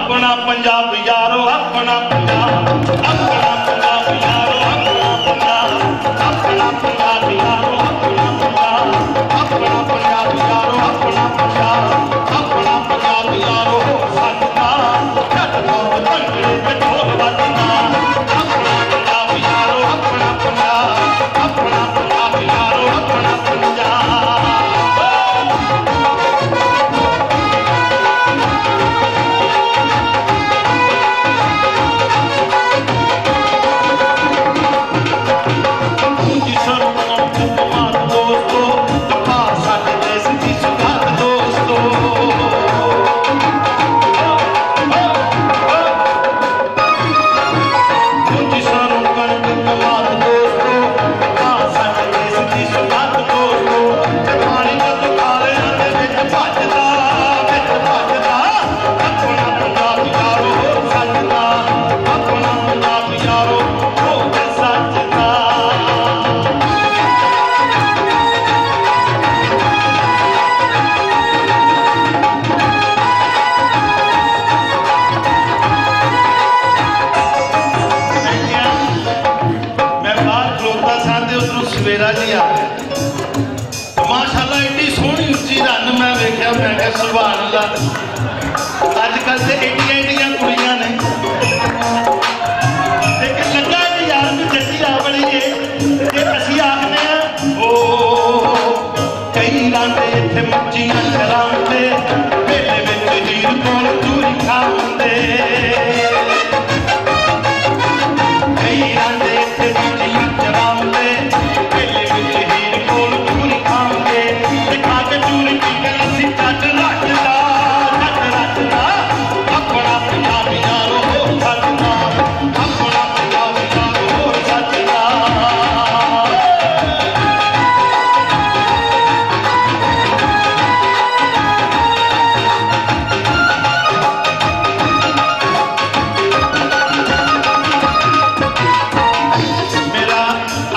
अपना पंजाब यारो अपना पंजाब यारो अपना पंजाब यारो अपना पंजाब यारो अपना पंजाब यारो सजना जट बोल भंगड़े ते ढोल बजना अपना पंजाब यारो अपना पंजाब यारो अपना पंजाब। माशाअल्लाह एडी सोहनी उच्ची रन मैं वेख्या मैं क्या सुभान अल्लाह अजकल से एडियां कुड़ियां ने लगा यार भी जट्टी आ बड़ी है असी आखने ओ कई रांदे इत्थे मच्छियां चरांदे मेले विच हीर कोल चूरी खांदे कई रांदे इत्थे मच्छियां चरांदे मेले विच हीर कोल चूरी खांदे खा के चूरी पी के लस्सी चट रचदा अपना पंजाब यारो हो सजना अपना पंजाब यारो हो सजना। मेरा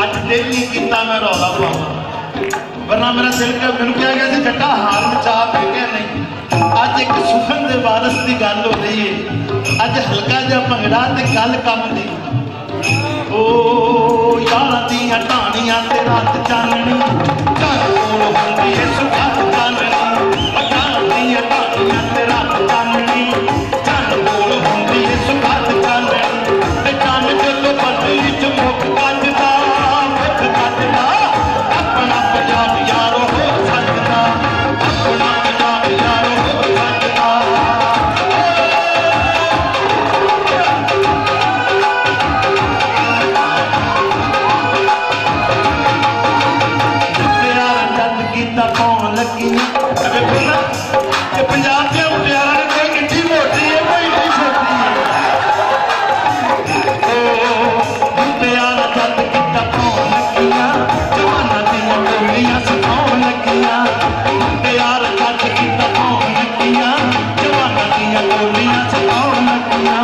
अज दिल नहीं किया मैं रौला पावा वरना मेरा दिल का मैंने क्या गया जट्टा हार मचा फेंकिया नहीं। अज एक सुखन दे वारस की गल हो रही है अज हल्का जहा भंगड़ा ते गल कम दी ओ यार दियां ढाणियां ते रात चाननी घर कोल हुंदी है सुखत चाननी यार दियां ढाणियां ते रात चाननी घर कोल हुंदी है सुखत चाननी ते चन जदों बदली च मुख कजदा अपना पंजाब यारो हो सजना अपना पंजाब यारो हो सजना। मुटियारा जद गीता पाउण लगियां देखो ना कि पंजाब के मुटियारा ने कोई इड्डी मोटी है कोई इड्डी छोटी है। मुटियारा जद गीता पाउण लगियां जवाना दियां बोलियां सिखाउण लगियां मुटियारा जद गीता पाउण लगियां जवाना दियां बोलियां सिखाउण लगियां।